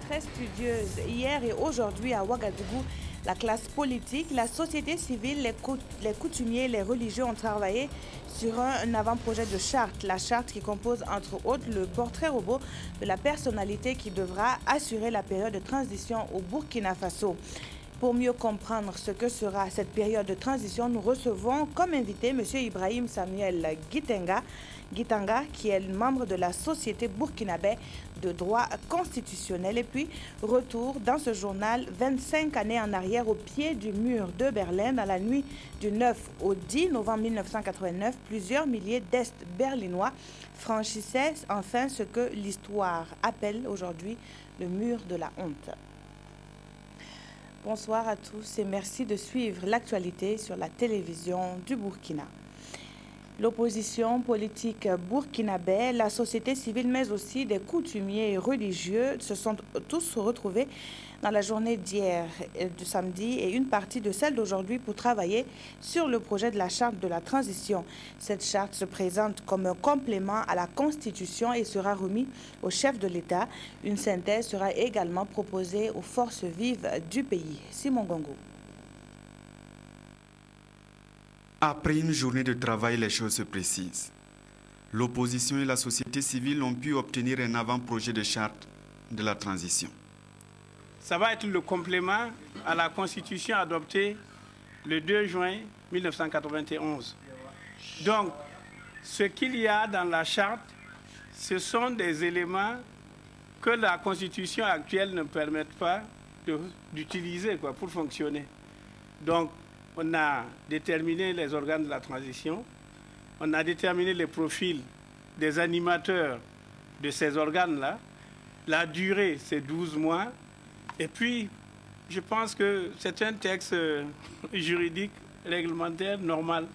très studieuse. Hier et aujourd'hui à Ouagadougou, la classe politique, la société civile, les coutumiers, les religieux ont travaillé sur un avant-projet de charte. La charte qui compose entre autres le portrait robot de la personnalité qui devra assurer la période de transition au Burkina Faso. Pour mieux comprendre ce que sera cette période de transition, nous recevons comme invité M. Ibrahim Samuel Gitanga, qui est membre de la Société burkinabé de droit constitutionnel. Et puis, retour dans ce journal 25 années en arrière au pied du mur de Berlin. Dans la nuit du 9 au 10 novembre 1989, plusieurs milliers d'Est-Berlinois franchissaient enfin ce que l'histoire appelle aujourd'hui le mur de la honte. Bonsoir à tous et merci de suivre l'actualité sur la télévision du Burkina. L'opposition politique burkinabé, la société civile, mais aussi des coutumiers religieux se sont tous retrouvés dans la journée d'hier, du samedi et une partie de celle d'aujourd'hui pour travailler sur le projet de la charte de la transition. Cette charte se présente comme un complément à la Constitution et sera remise au chef de l'État. Une synthèse sera également proposée aux forces vives du pays. Simon Gongo. Après une journée de travail, les choses se précisent. L'opposition et la société civile ont pu obtenir un avant-projet de charte de la transition. Ça va être le complément à la Constitution adoptée le 2 juin 1991. Donc, ce qu'il y a dans la charte, ce sont des éléments que la Constitution actuelle ne permet pas d'utiliser pour fonctionner. Donc, on a déterminé les organes de la transition, on a déterminé les profils des animateurs de ces organes-là. La durée, c'est 12 mois. Et puis, je pense que c'est un texte juridique, réglementaire, normal.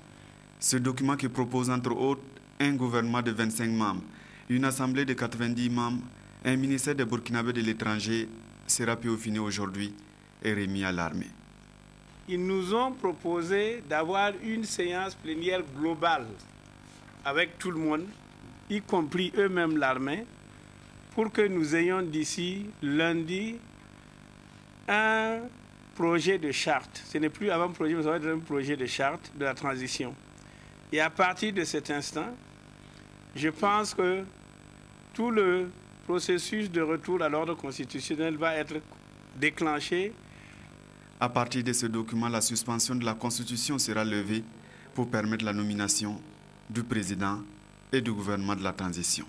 Ce document qui propose entre autres un gouvernement de 25 membres, une assemblée de 90 membres, un ministère des Burkinabés de l'étranger sera peaufiné aujourd'hui et remis à l'armée. Ils nous ont proposé d'avoir une séance plénière globale avec tout le monde, y compris eux-mêmes l'armée, pour que nous ayons d'ici lundi un projet de charte. Ce n'est plus avant-projet, mais ça va être un projet de charte de la transition. Et à partir de cet instant, je pense que tout le processus de retour à l'ordre constitutionnel va être déclenché. À partir de ce document, la suspension de la Constitution sera levée pour permettre la nomination du président et du gouvernement de la transition.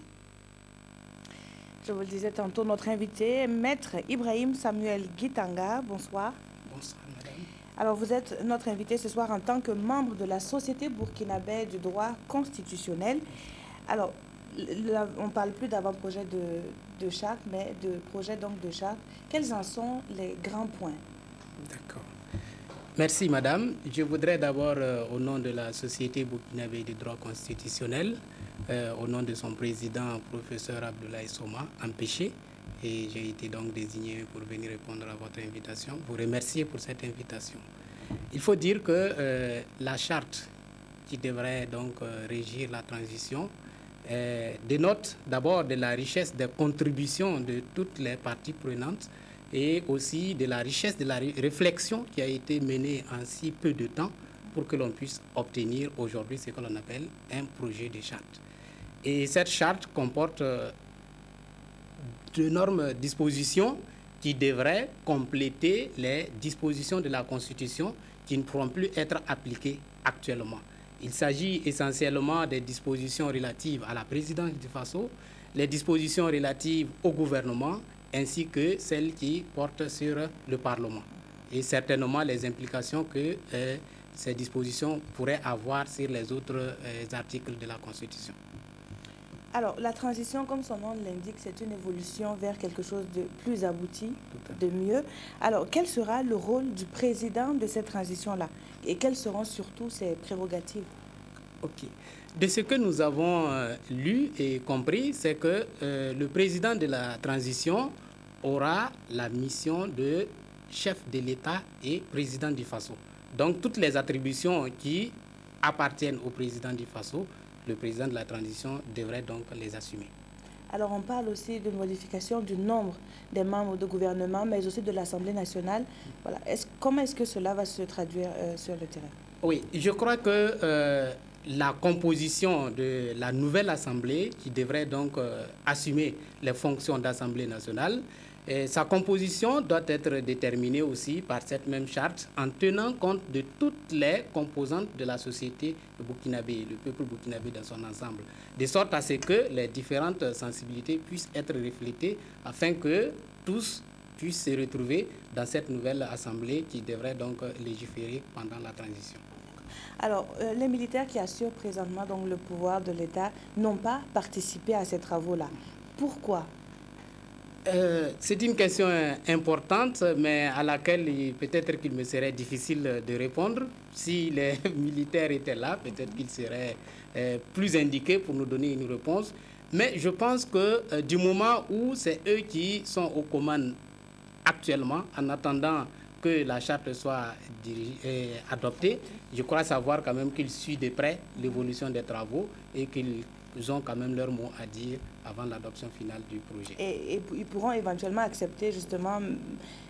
Je vous le disais tantôt, notre invité, Maître Ibrahim Samuel Gitanga. Bonsoir. Bonsoir, madame. Alors, vous êtes notre invité ce soir en tant que membre de la Société burkinabé du droit constitutionnel. Alors, on ne parle plus d'avant-projet de charte, mais de projet donc de charte. Quels en sont les grands points? D'accord. Merci, madame. Je voudrais d'abord, au nom de la Société burkinabé du droit constitutionnel, au nom de son président, professeur Abdoulaye Soma, empêché, et j'ai été donc désigné pour venir répondre à votre invitation. Vous remercier pour cette invitation. Il faut dire que la charte qui devrait donc régir la transition dénote d'abord de la richesse des contributions de toutes les parties prenantes et aussi de la richesse de la réflexion qui a été menée en si peu de temps pour que l'on puisse obtenir aujourd'hui ce que l'on appelle un projet de charte. Et cette charte comporte d'énormes dispositions qui devraient compléter les dispositions de la Constitution qui ne pourront plus être appliquées actuellement. Il s'agit essentiellement des dispositions relatives à la présidence du Faso, les dispositions relatives au gouvernement, ainsi que celles qui portent sur le Parlement. Et certainement les implications que ces dispositions pourraient avoir sur les autres articles de la Constitution. Alors, la transition, comme son nom l'indique, c'est une évolution vers quelque chose de plus abouti, de mieux. Alors, quel sera le rôle du président de cette transition-là? Et quelles seront surtout ses prérogatives? Ok. De ce que nous avons lu et compris, c'est que le président de la transition aura la mission de chef de l'État et président du Faso. Donc, toutes les attributions qui appartiennent au président du Faso, le président de la transition devrait donc les assumer. Alors on parle aussi d'une modification du nombre des membres de gouvernement, mais aussi de l'Assemblée nationale. Voilà. Comment est-ce que cela va se traduire sur le terrain? Oui, je crois que la composition de la nouvelle Assemblée, qui devrait donc assumer les fonctions d'Assemblée nationale, sa composition doit être déterminée aussi par cette même charte en tenant compte de toutes les composantes de la société burkinabé, le peuple burkinabé dans son ensemble, de sorte à ce que les différentes sensibilités puissent être reflétées afin que tous puissent se retrouver dans cette nouvelle Assemblée qui devrait donc légiférer pendant la transition. Alors, les militaires qui assurent présentement donc, le pouvoir de l'État n'ont pas participé à ces travaux-là. Pourquoi? C'est une question importante, mais à laquelle peut-être qu'il me serait difficile de répondre. Si les militaires étaient là, peut-être qu'ils seraient plus indiqués pour nous donner une réponse. Mais je pense que du moment où c'est eux qui sont aux commandes actuellement, en attendant que la charte soit adoptée, je crois savoir quand même qu'ils suivent de près l'évolution des travaux et qu'ils ont quand même leur mot à dire avant l'adoption finale du projet. Et ils pourront éventuellement accepter justement,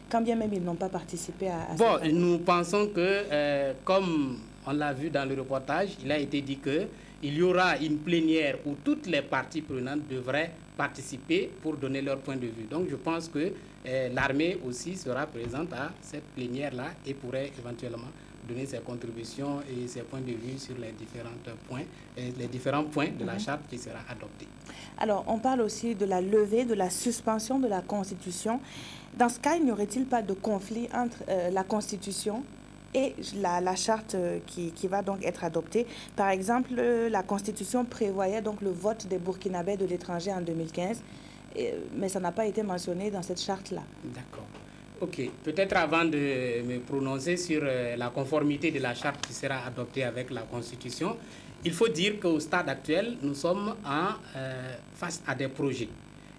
quand bien même ils n'ont pas participé à bon, nous pensons que, comme on l'a vu dans le reportage, il a été dit qu'il y aura une plénière où toutes les parties prenantes devraient participer pour donner leur point de vue. Donc je pense que l'armée aussi sera présente à cette plénière-là et pourrait éventuellement donner ses contributions et ses points de vue sur les différents points de la charte qui sera adoptée. Alors, on parle aussi de la levée, de la suspension de la Constitution. Dans ce cas, il n'y aurait-il pas de conflit entre la Constitution et la charte qui va donc être adoptée? Par exemple, la Constitution prévoyait donc le vote des Burkinabés de l'étranger en 2015, mais ça n'a pas été mentionné dans cette charte-là. D'accord. Ok, peut-être avant de me prononcer sur la conformité de la charte qui sera adoptée avec la Constitution, il faut dire qu'au stade actuel, nous sommes face à des projets.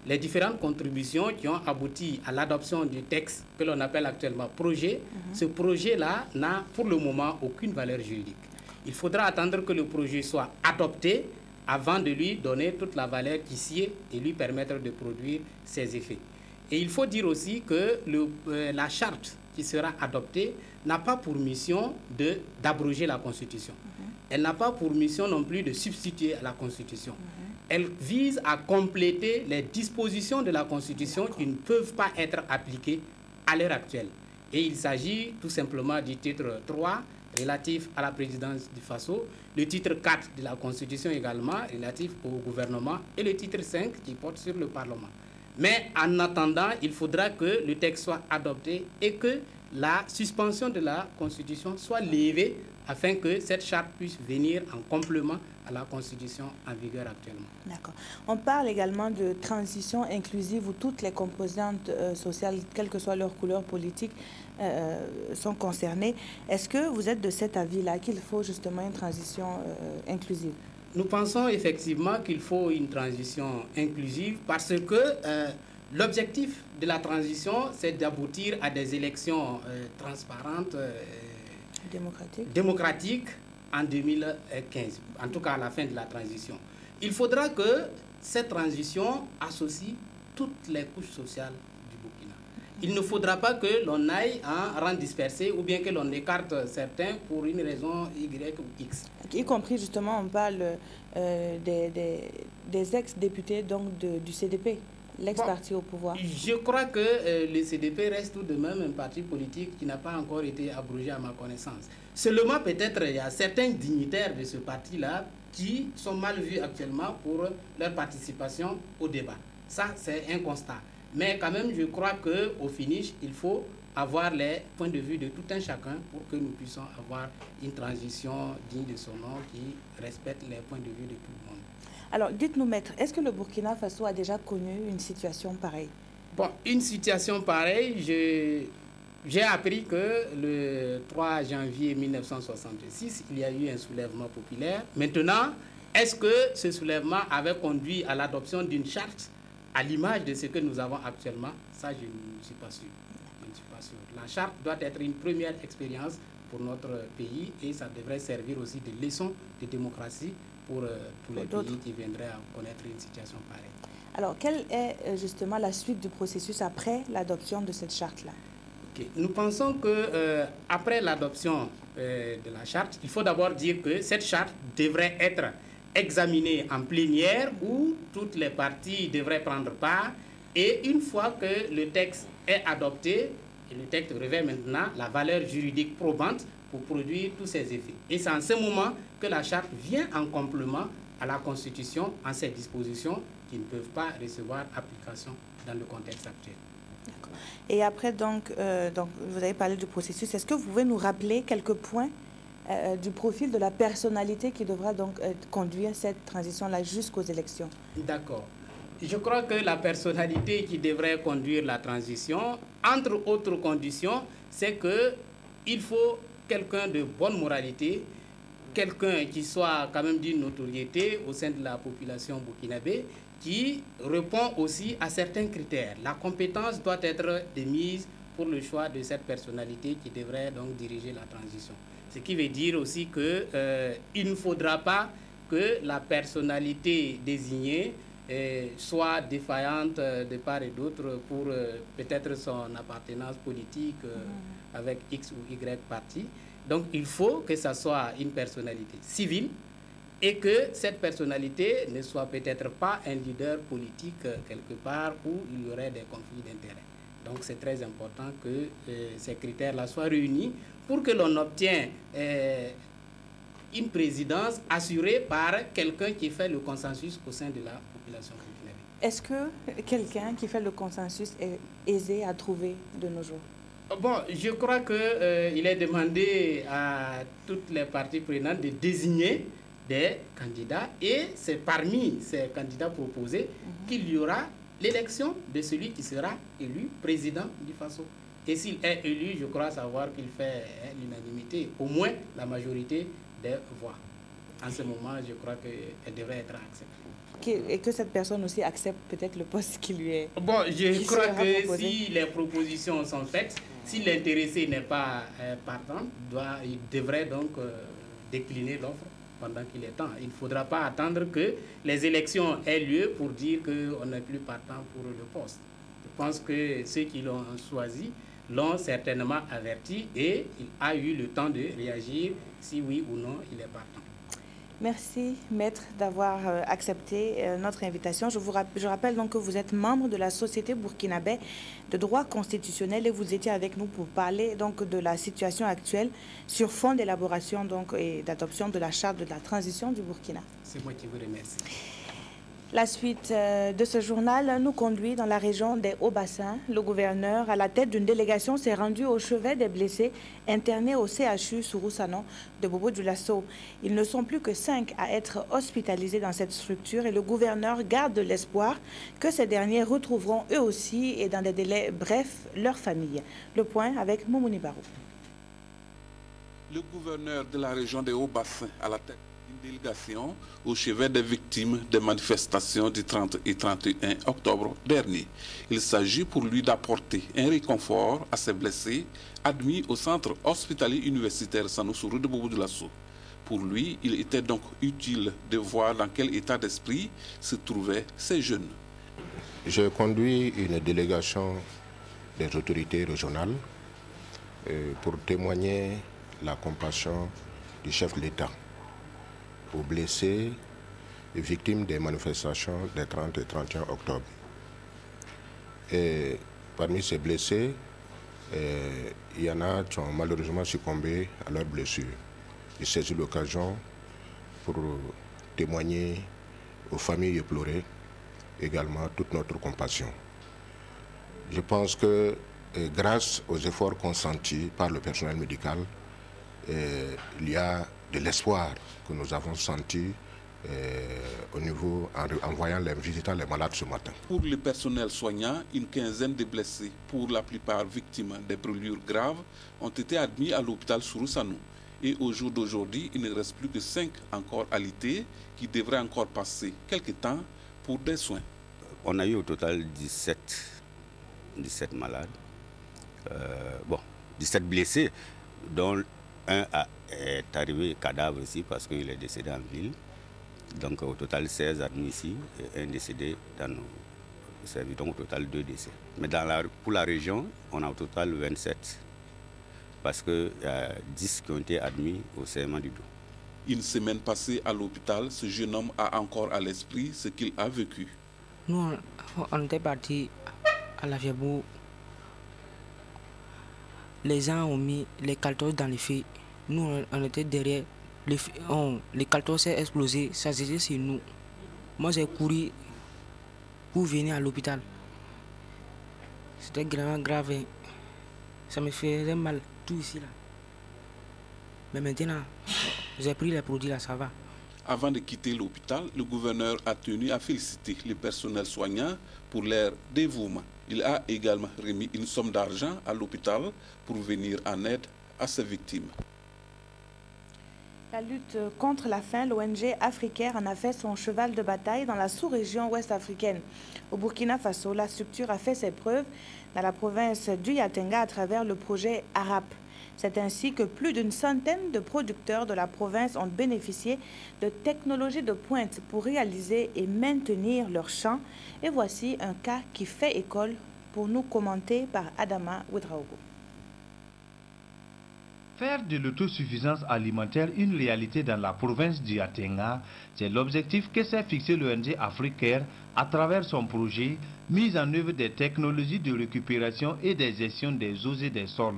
Les différentes contributions qui ont abouti à l'adoption du texte que l'on appelle actuellement projet, ce projet-là n'a pour le moment aucune valeur juridique. Il faudra attendre que le projet soit adopté avant de lui donner toute la valeur qui s'y est et lui permettre de produire ses effets. Et il faut dire aussi que la charte qui sera adoptée n'a pas pour mission d'abroger la Constitution. Elle n'a pas pour mission non plus de substituer à la Constitution. Elle vise à compléter les dispositions de la Constitution qui ne peuvent pas être appliquées à l'heure actuelle. Et il s'agit tout simplement du titre 3 relatif à la présidence du Faso, le titre 4 de la Constitution également relatif au gouvernement et le titre 5 qui porte sur le Parlement. Mais en attendant, il faudra que le texte soit adopté et que la suspension de la Constitution soit levée afin que cette charte puisse venir en complément à la Constitution en vigueur actuellement. D'accord. On parle également de transition inclusive où toutes les composantes sociales, quelle que soit leur couleur politique, sont concernées. Est-ce que vous êtes de cet avis-là, qu'il faut justement une transition inclusive? Nous pensons effectivement qu'il faut une transition inclusive parce que l'objectif de la transition, c'est d'aboutir à des élections transparentes, démocratiques en 2015, en tout cas à la fin de la transition. Il faudra que cette transition associe toutes les couches sociales du Burkina. Il ne faudra pas que l'on aille en rang dispersé ou bien que l'on écarte certains pour une raison Y ou X. Y compris justement, on parle des ex-députés donc du CDP, l'ex-parti au pouvoir. Je crois que le CDP reste tout de même un parti politique qui n'a pas encore été abrogé à ma connaissance. Seulement peut-être il y a certains dignitaires de ce parti-là qui sont mal vus actuellement pour leur participation au débat. Ça, c'est un constat. Mais quand même, je crois qu'au finish, il faut avoir les points de vue de tout un chacun pour que nous puissions avoir une transition digne de son nom qui respecte les points de vue de tout le monde. Alors, dites-nous, maître, est-ce que le Burkina Faso a déjà connu une situation pareille? Bon, une situation pareille, j'ai appris que le 3 janvier 1966, il y a eu un soulèvement populaire. Maintenant, est-ce que ce soulèvement avait conduit à l'adoption d'une charte à l'image de ce que nous avons actuellement? Ça, je ne suis pas sûr. La charte doit être une première expérience pour notre pays et ça devrait servir aussi de leçon de démocratie pour tous les pays qui viendraient à connaître une situation pareille. Alors, quelle est justement la suite du processus après l'adoption de cette charte-là? Nous pensons que après l'adoption de la charte, il faut d'abord dire que cette charte devrait être examinée en plénière où toutes les parties devraient prendre part. Et une fois que le texte est adopté, le texte revêt maintenant la valeur juridique probante pour produire tous ses effets. Et c'est en ce moment que la charte vient en complément à la Constitution en ces dispositions qui ne peuvent pas recevoir application dans le contexte actuel. Et après, donc, vous avez parlé du processus. Est-ce que vous pouvez nous rappeler quelques points du profil de la personnalité qui devra donc conduire cette transition-là jusqu'aux élections? D'accord. Je crois que la personnalité qui devrait conduire la transition, entre autres conditions, c'est qu'il faut quelqu'un de bonne moralité, quelqu'un qui soit quand même d'une notoriété au sein de la population burkinabé, qui répond aussi à certains critères. La compétence doit être de mise pour le choix de cette personnalité qui devrait donc diriger la transition. Ce qui veut dire aussi qu'il ne faudra pas que la personnalité désignée soit défaillante de part et d'autre pour peut-être son appartenance politique avec X ou Y parti. Donc il faut que ça soit une personnalité civile et que cette personnalité ne soit peut-être pas un leader politique quelque part où il y aurait des conflits d'intérêts. Donc c'est très important que ces critères-là soient réunis pour que l'on obtienne une présidence assurée par quelqu'un qui fait le consensus au sein de la population burkinabé. Est-ce que quelqu'un qui fait le consensus est aisé à trouver de nos jours? Bon, je crois qu'il est demandé à toutes les parties prenantes de désigner des candidats et c'est parmi ces candidats proposés qu'il y aura l'élection de celui qui sera élu président du FASO. Et s'il est élu, je crois savoir qu'il fait l'unanimité, au moins la majorité des voix. En ce moment, je crois qu'elle devrait être acceptée. Et que cette personne aussi accepte peut-être le poste qui lui est... Bon, je crois que proposé. Si les propositions sont faites, si l'intéressé n'est pas partant, il devrait donc décliner l'offre pendant qu'il est temps. Il ne faudra pas attendre que les élections aient lieu pour dire qu'on n'est plus partant pour le poste. Je pense que ceux qui l'ont choisi l'ont certainement averti et il a eu le temps de réagir si oui ou non il est partant. Merci, Maître, d'avoir accepté notre invitation. Je rappelle donc que vous êtes membre de la Société burkinabé de droit constitutionnel et vous étiez avec nous pour parler donc de la situation actuelle sur fond d'élaboration donc et d'adoption de la charte de la transition du Burkina. C'est moi qui vous remercie. La suite de ce journal nous conduit dans la région des Hauts-Bassins. Le gouverneur, à la tête d'une délégation, s'est rendu au chevet des blessés internés au CHU Sourousanon de Bobo-Dioulasso. Ils ne sont plus que 5 à être hospitalisés dans cette structure et le gouverneur garde l'espoir que ces derniers retrouveront eux aussi et dans des délais brefs leur famille. Le point avec Moumouni Barou. Le gouverneur de la région des Hauts-Bassins à la tête délégation au chevet des victimes des manifestations du 30 et 31 octobre dernier. Il s'agit pour lui d'apporter un réconfort à ses blessés admis au centre hospitalier universitaire Sanoussourou de Bobo-Dioulasso. Pour lui, il était donc utile de voir dans quel état d'esprit se trouvaient ces jeunes. Je conduis une délégation des autorités régionales pour témoigner la compassion du chef de l'État aux blessés et victimes des manifestations des 30 et 31 octobre. Et parmi ces blessés, il y en a qui ont malheureusement succombé à leurs blessures. J'ai saisi l'occasion pour témoigner aux familles éplorées également toute notre compassion. Je pense que grâce aux efforts consentis par le personnel médical, il y a de l'espoir que nous avons senti au niveau en visitant les malades ce matin. Pour le personnel soignant, une quinzaine de blessés, pour la plupart victimes des brûlures graves, ont été admis à l'hôpital Sourousanon. Et au jour d'aujourd'hui, il ne reste plus que 5 encore alités qui devraient encore passer quelques temps pour des soins. On a eu au total 17 malades, 17 blessés, dont un est arrivé cadavre ici parce qu'il est décédé en ville. Donc au total 16 admis ici et un décédé dans nos services, donc au total 2 décès. Mais pour la région, on a au total 27 parce qu'il y a 10 qui ont été admis au serrement du dos. Une semaine passée à l'hôpital, ce jeune homme a encore à l'esprit ce qu'il a vécu. Nous, on était partis à la Fiabou. Les gens ont mis les caltors dans les feux. Nous, on était derrière. Les caltors s'est explosé, ça c'était sur nous. Moi, j'ai couru pour venir à l'hôpital. C'était vraiment grave. Ça me faisait mal, tout ici là. Mais maintenant, j'ai pris les produits là, ça va. Avant de quitter l'hôpital, le gouverneur a tenu à féliciter le personnel soignant pour leur dévouement. Il a également remis une somme d'argent à l'hôpital pour venir en aide à ses victimes. La lutte contre la faim, l'ONG Africaire en a fait son cheval de bataille dans la sous-région ouest africaine. Au Burkina Faso, la structure a fait ses preuves dans la province du Yatenga à travers le projet ARAP. C'est ainsi que plus d'une centaine de producteurs de la province ont bénéficié de technologies de pointe pour réaliser et maintenir leurs champs. Et voici un cas qui fait école pour nous commenter par Adama Ouedraogo. Faire de l'autosuffisance alimentaire une réalité dans la province du Yatenga, c'est l'objectif que s'est fixé l'ONG Africaire à travers son projet mise en œuvre des technologies de récupération et de gestion des eaux et des sols.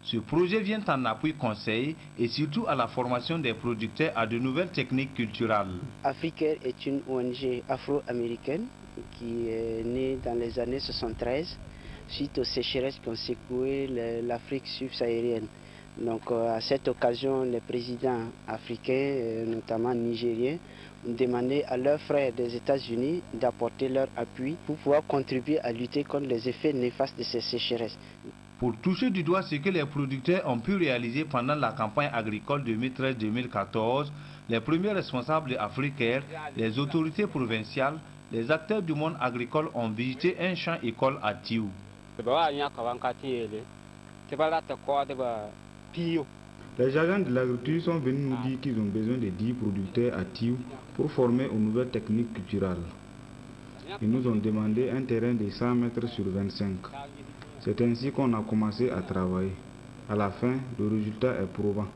Ce projet vient en appui conseil et surtout à la formation des producteurs à de nouvelles techniques culturelles. Africaire est une ONG afro-américaine qui est née dans les années 73 suite aux sécheresses qui ont secoué l'Afrique subsaharienne. Donc à cette occasion, les présidents africains, notamment nigériens, ont demandé à leurs frères des États-Unis d'apporter leur appui pour pouvoir contribuer à lutter contre les effets néfastes de ces sécheresses. Pour toucher du doigt ce que les producteurs ont pu réaliser pendant la campagne agricole 2013-2014, les premiers responsables africains, les autorités provinciales, les acteurs du monde agricole ont visité un champ-école à Tiou. Les agents de l'agriculture sont venus nous dire qu'ils ont besoin de 10 producteurs à Tiou pour former aux nouvelles techniques culturelles. Ils nous ont demandé un terrain de 100 mètres sur 25. C'est ainsi qu'on a commencé à travailler. À la fin, le résultat est probant.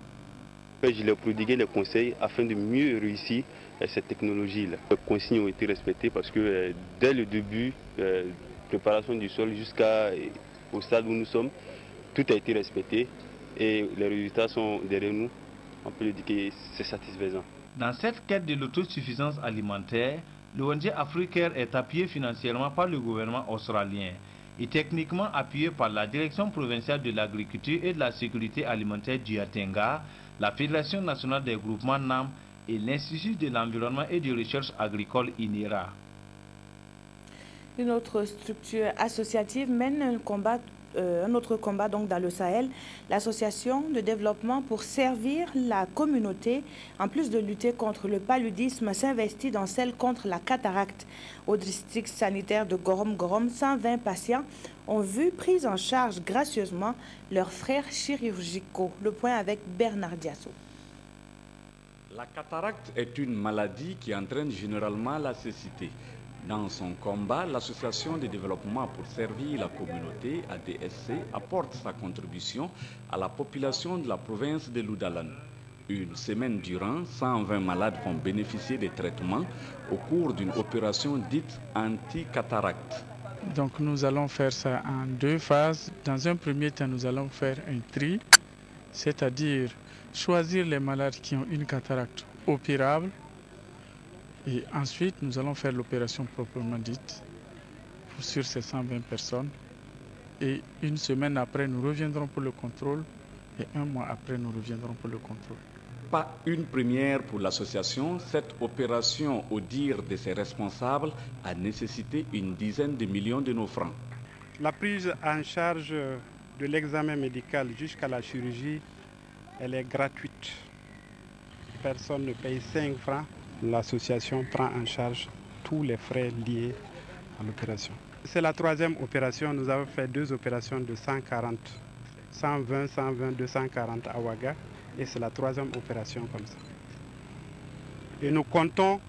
Je leur ai prodigué les conseils afin de mieux réussir cette technologie-là. Les consignes ont été respectées parce que dès le début, préparation du sol jusqu'au stade où nous sommes, tout a été respecté et les résultats sont derrière nous. On peut le dire que c'est satisfaisant. Dans cette quête de l'autosuffisance alimentaire, l'ONG Africaire est appuyée financièrement par le gouvernement australien et techniquement appuyé par la Direction provinciale de l'agriculture et de la sécurité alimentaire du Yatenga, la Fédération nationale des groupements NAM et l'Institut de l'environnement et de recherche agricole INERA. Une autre structure associative mène un autre combat donc dans le Sahel. L'association de développement pour servir la communauté, en plus de lutter contre le paludisme, s'investit dans celle contre la cataracte. Au district sanitaire de Gorom-Gorom, 120 patients ont vu prise en charge gracieusement leurs frères chirurgicaux. Le point avec Bernard Diasso. La cataracte est une maladie qui entraîne généralement la cécité. Dans son combat, l'Association de développement pour servir la communauté, ADSC, apporte sa contribution à la population de la province de Loudalan. Une semaine durant, 120 malades vont bénéficier des traitements au cours d'une opération dite anti-cataracte. Donc nous allons faire ça en 2 phases. Dans un premier temps, nous allons faire un tri, c'est-à-dire choisir les malades qui ont une cataracte opérable. Et ensuite, nous allons faire l'opération proprement dite sur ces 120 personnes. Et une semaine après, nous reviendrons pour le contrôle. Et 1 mois après, nous reviendrons pour le contrôle. Pas une première pour l'association, cette opération, au dire de ses responsables, a nécessité une dizaine de millions de nos francs. La prise en charge de l'examen médical jusqu'à la chirurgie, elle est gratuite. Personne ne paye 5 francs. L'association prend en charge tous les frais liés à l'opération. C'est la 3e opération. Nous avons fait 2 opérations de 140, 120, 120, 240 à Ouaga. Et c'est la 3e opération comme ça. Et nous comptons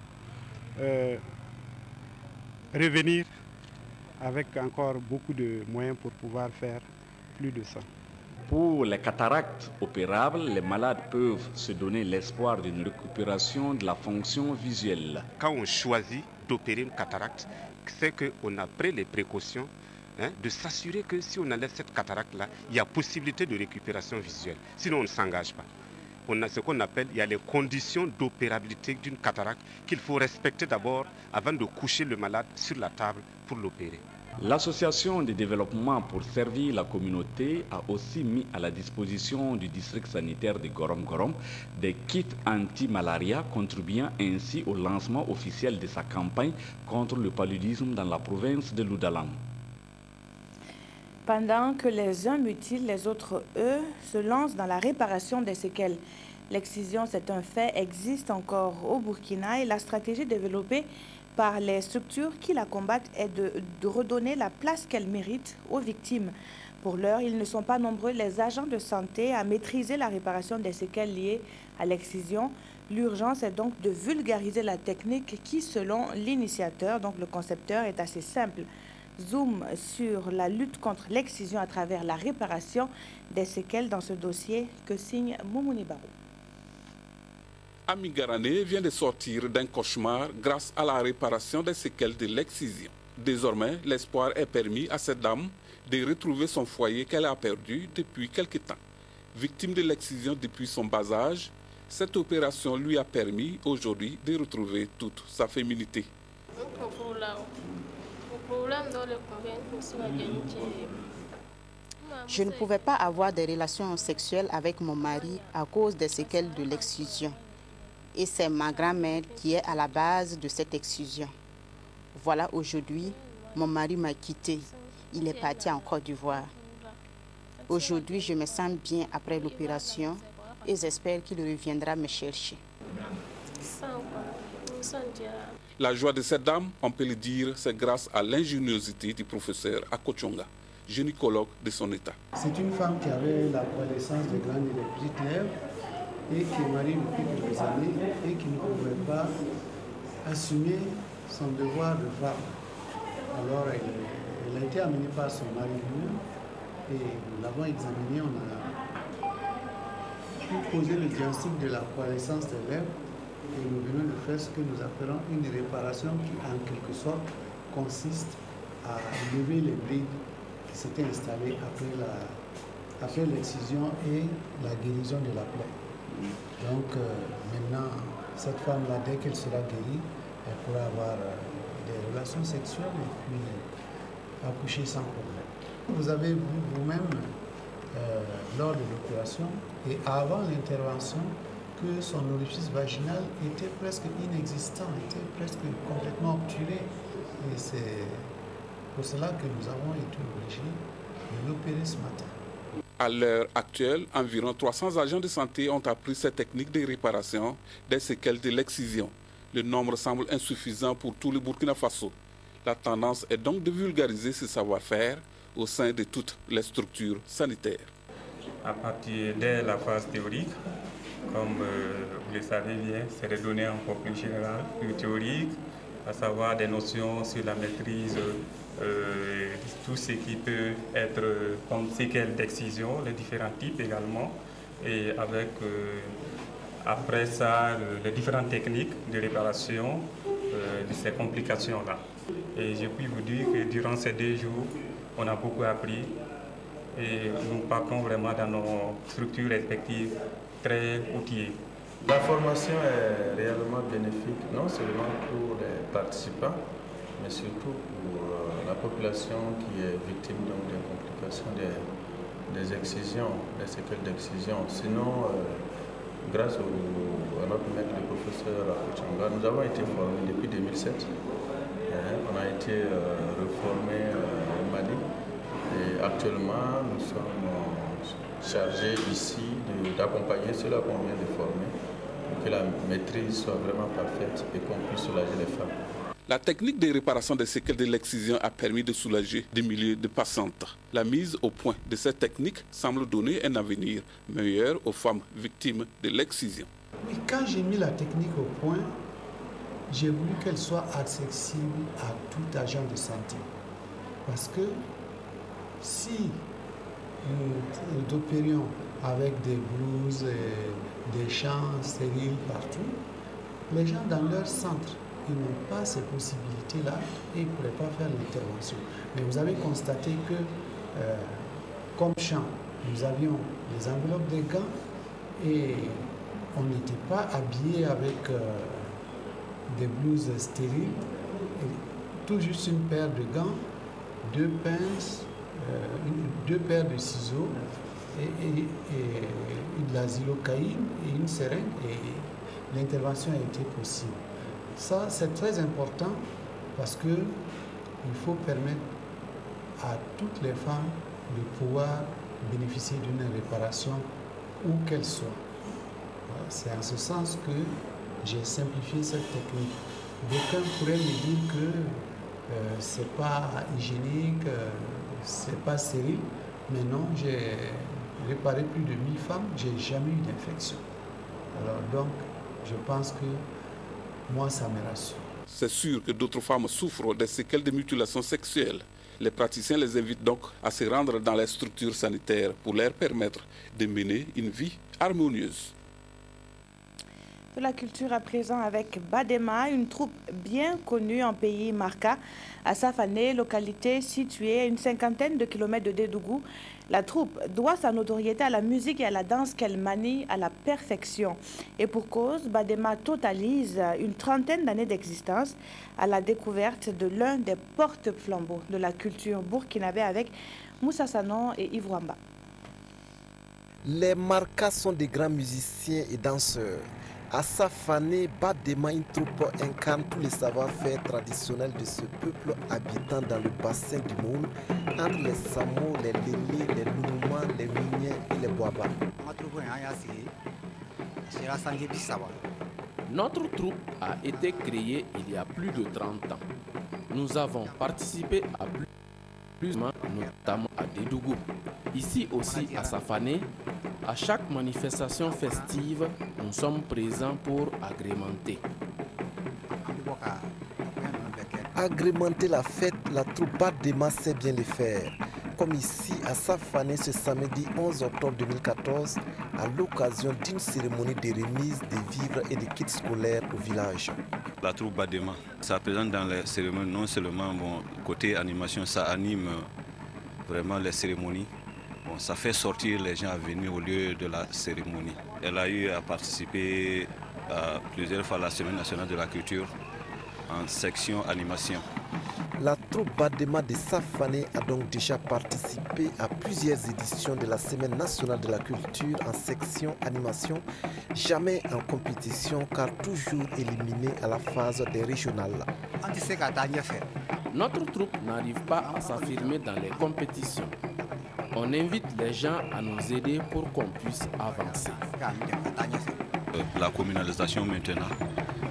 revenir avec encore beaucoup de moyens pour pouvoir faire plus de ça. Pour les cataractes opérables, les malades peuvent se donner l'espoir d'une récupération de la fonction visuelle. Quand on choisit d'opérer une cataracte, c'est qu'on a pris les précautions de s'assurer que si on enlève cette cataracte-là, il y a possibilité de récupération visuelle. Sinon, on ne s'engage pas. On a ce qu'on appelle, il y a les conditions d'opérabilité d'une cataracte qu'il faut respecter d'abord avant de coucher le malade sur la table pour l'opérer. L'association de développement pour servir la communauté a aussi mis à la disposition du district sanitaire de Gorom Gorom des kits anti-malaria, contribuant ainsi au lancement officiel de sa campagne contre le paludisme dans la province de Loudalam. Pendant que les uns mutilent, les autres, eux, se lancent dans la réparation des séquelles. L'excision, c'est un fait, existe encore au Burkina et la stratégie développée par les structures qui la combattent est de redonner la place qu'elle mérite aux victimes. Pour l'heure, ils ne sont pas nombreux les agents de santé à maîtriser la réparation des séquelles liées à l'excision. L'urgence est donc de vulgariser la technique qui, selon l'initiateur, donc le concepteur, est assez simple. Zoom sur la lutte contre l'excision à travers la réparation des séquelles dans ce dossier que signe Moumouni Barou. Ami Garané vient de sortir d'un cauchemar grâce à la réparation des séquelles de l'excision. Désormais, l'espoir est permis à cette dame de retrouver son foyer qu'elle a perdu depuis quelque temps. Victime de l'excision depuis son bas âge, cette opération lui a permis aujourd'hui de retrouver toute sa féminité. Je ne pouvais pas avoir des relations sexuelles avec mon mari à cause des séquelles de l'excision. Et c'est ma grand-mère qui est à la base de cette excision. Voilà, aujourd'hui, mon mari m'a quitté. Il est parti en Côte d'Ivoire. Aujourd'hui, je me sens bien après l'opération et j'espère qu'il reviendra me chercher. La joie de cette dame, on peut le dire, c'est grâce à l'ingéniosité du professeur Akochonga, gynécologue de son état. C'est une femme qui avait la connaissance de grandes et de petites lèvres et qui est mariée depuis quelques années et qui ne pouvait pas assumer son devoir de femme. Alors elle a été amenée par son mari et nous l'avons examinée, on a pu poser le diagnostic de la connaissance des lèvres et nous venons de faire ce que nous appelons une réparation qui en quelque sorte consiste à lever les brides qui s'étaient installées après l'excision et la guérison de la plaie. Donc maintenant, cette femme-là, dès qu'elle sera guérie, elle pourra avoir des relations sexuelles et puis accoucher sans problème. Vous avez vu vous-même lors de l'opération et avant l'intervention que son orifice vaginal était presque inexistant, était presque complètement obturé. Et c'est pour cela que nous avons été obligés de l'opérer ce matin. À l'heure actuelle, environ 300 agents de santé ont appris cette technique de réparation des séquelles de l'excision. Le nombre semble insuffisant pour tout le Burkina Faso. La tendance est donc de vulgariser ce savoir-faire au sein de toutes les structures sanitaires. À partir de la phase théorique, comme vous le savez bien, c'est des données encore plus générales, plus théoriques, à savoir des notions sur la maîtrise tout ce qui peut être comme séquelles d'excision, les différents types également, et avec après ça les différentes techniques de réparation de ces complications-là. Et je puis vous dire que durant ces 2 jours, on a beaucoup appris et nous partons vraiment dans nos structures respectives très outillées. La formation est réellement bénéfique, non seulement pour les participants, mais surtout pour la population qui est victime donc, des complications des excisions, des séquelles d'excision. Sinon, grâce à notre maître, le professeur Akochonga, nous avons été formés depuis 2007. On a été reformés au Mali et actuellement nous sommes chargés ici d'accompagner ceux-là qu'on vient de former pour que la maîtrise soit vraiment parfaite et qu'on puisse soulager les femmes. La technique de réparation des séquelles de l'excision a permis de soulager des milliers de patientes. La mise au point de cette technique semble donner un avenir meilleur aux femmes victimes de l'excision. Oui, quand j'ai mis la technique au point, j'ai voulu qu'elle soit accessible à tout agent de santé. Parce que si nous opérions avec des blouses, des champs stériles partout, les gens dans leur centre, ils n'ont pas ces possibilités-là et ils ne pourraient pas faire l'intervention. Mais vous avez constaté que, comme champ, nous avions les enveloppes des gants et on n'était pas habillé avec des blouses stériles, tout juste une paire de gants, 2 pinces, 2 paires de ciseaux et de la xylocaïne et une seringue et l'intervention a été possible. Ça, c'est très important parce qu'il faut permettre à toutes les femmes de pouvoir bénéficier d'une réparation où qu'elle soit. C'est en ce sens que j'ai simplifié cette technique. D'aucuns pourraient me dire que c'est pas hygiénique, c'est pas stérile, mais non, j'ai réparé plus de 1000 femmes, j'ai jamais eu d'infection. Alors donc, je pense que moi, ça me rassure. C'est sûr que d'autres femmes souffrent des séquelles de mutilations sexuelles. Les praticiens les invitent donc à se rendre dans les structures sanitaires pour leur permettre de mener une vie harmonieuse. De la culture à présent avec Badema, une troupe bien connue en pays Marca, à Safané, localité située à une 50aine de kilomètres de Dédougou. La troupe doit sa notoriété à la musique et à la danse qu'elle manie à la perfection. Et pour cause, Badema totalise une 30aine d'années d'existence à la découverte de l'un des porte-flambeaux de la culture burkinabé avec Moussa Sanon et Yves Wamba. Les Marcas sont des grands musiciens et danseurs. À Safané, Badema, une troupe incarne tous les savoir-faire traditionnels de ce peuple habitant dans le bassin du monde, entre les Samo, les Lélé, les Nounouma, les Miniens et les Boaba. Notre troupe a été créée il y a plus de 30 ans. Nous avons participé à plusieurs, notamment à Dédougou. Ici aussi à Safané, à chaque manifestation festive, nous sommes présents pour agrémenter. Agrémenter la fête, la troupe Badema sait bien le faire. Comme ici à Safané ce samedi 11 octobre 2014, à l'occasion d'une cérémonie de remise des vivres et des kits scolaires au village. La troupe Badema, ça présente dans les cérémonies, non seulement côté animation, ça anime vraiment les cérémonies. Bon, ça fait sortir les gens à venir au lieu de la cérémonie. Elle a eu à participer à plusieurs fois à la Semaine nationale de la culture en section animation. La troupe Badema de Safané a donc déjà participé à plusieurs éditions de la Semaine nationale de la culture en section animation, jamais en compétition car toujours éliminée à la phase des régionales. Notre troupe n'arrive pas à s'affirmer dans les compétitions. On invite les gens à nous aider pour qu'on puisse avancer. La communalisation maintenant,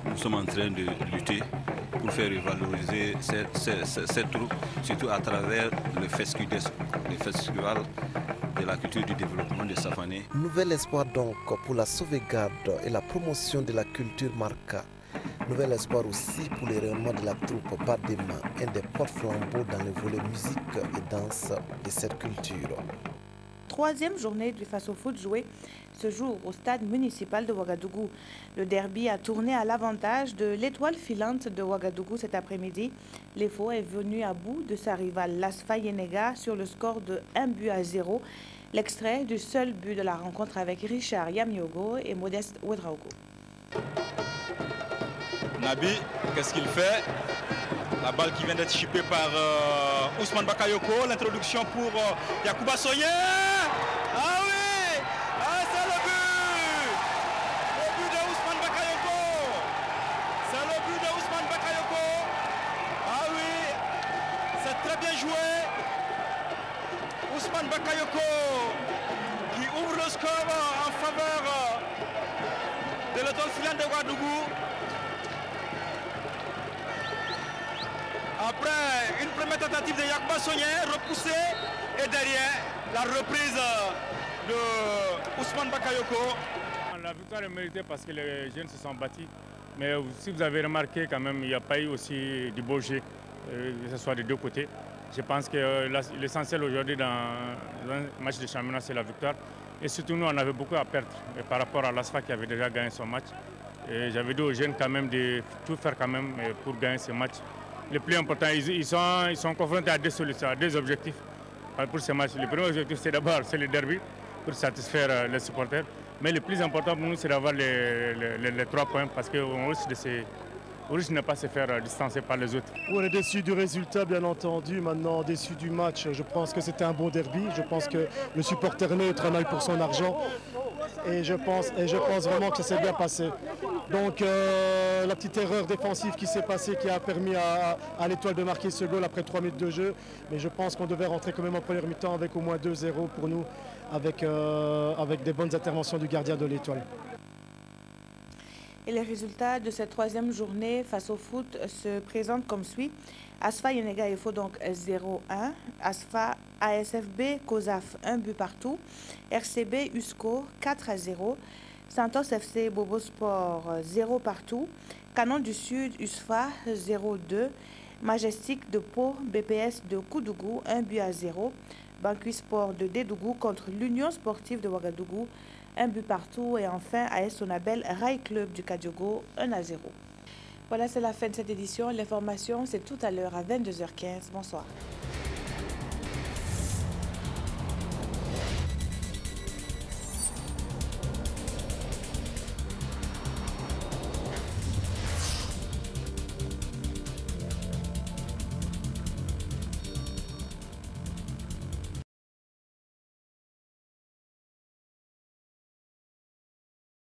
nous sommes en train de lutter pour faire revaloriser cette troupe, surtout à travers le festival de la culture du développement de Safané. Nouvel espoir donc pour la sauvegarde et la promotion de la culture Marca. Nouvel espoir aussi pour le rayonnement de la troupe Badema, un des porte-flambeaux dans le volet musique et danse de cette culture. Troisième journée du Face-au-Foot jouée ce jour au stade municipal de Ouagadougou. Le derby a tourné à l'avantage de l'étoile filante de Ouagadougou cet après-midi. L'EFO est venu à bout de sa rivale l'Asfa Yenega sur le score de 1-0. L'extrait du seul but de la rencontre avec Richard Yamiogo et Modeste Ouedraogo. Nabi, qu'est-ce qu'il fait? La balle qui vient d'être chippée par Ousmane Bakayoko. L'introduction pour Yacouba Soye. Ah oui! Ah, c'est le but! Le but de Ousmane Bakayoko. C'est le but de Ousmane Bakayoko. Ah oui! C'est très bien joué. Ousmane Bakayoko qui ouvre le score en faveur de l'étoile filante de Ouagadougou. Après une première tentative de Yacouba Soye, repoussée, et derrière la reprise de Ousmane Bakayoko. la victoire est méritée parce que les jeunes se sont battus. Mais si vous avez remarqué quand même, il n'y a pas eu aussi du beau jeu, que ce soit des deux côtés. Je pense que l'essentiel aujourd'hui dans un match de championnat, c'est la victoire. Et surtout, nous, on avait beaucoup à perdre par rapport à l'ASFA qui avait déjà gagné son match. J'avais dit aux jeunes quand même de tout faire quand même pour gagner ce match. Le plus important, ils sont confrontés à deux solutions, à deux objectifs pour ce match. Le premier objectif, c'est d'abord le derby pour satisfaire les supporters. Mais le plus important pour nous, c'est d'avoir les 3 points parce qu'on risque de ne pas se faire distancer par les autres. On est déçu du résultat, bien entendu. Maintenant, déçu du match. Je pense que c'était un bon derby. Je pense que le supporter neutre en a eu pour son argent. Et je pense vraiment que ça s'est bien passé. Donc la petite erreur défensive qui s'est passée, qui a permis à l'Étoile de marquer ce goal après 3 minutes de jeu. Mais je pense qu'on devait rentrer quand même en première mi-temps avec au moins 2-0 pour nous, avec des bonnes interventions du gardien de l'Étoile. Et les résultats de cette 3e journée face au foot se présentent comme suit. ASFA Yenega Efo donc 0-1. ASFA ASFB COSAF 1 but partout. RCB USCO 4-0. Santos FC Bobo Sport 0 partout. Canon du Sud USFA 0-2. Majestic de Pau BPS de Koudougou 1-0. Banqui Sport de Dédougou contre l'Union sportive de Ouagadougou 1 but partout. Et enfin AS Sonabel Rail Club du Kadiogo 1-0. Voilà, c'est la fin de cette édition. L'information, c'est tout à l'heure à 22h15. Bonsoir.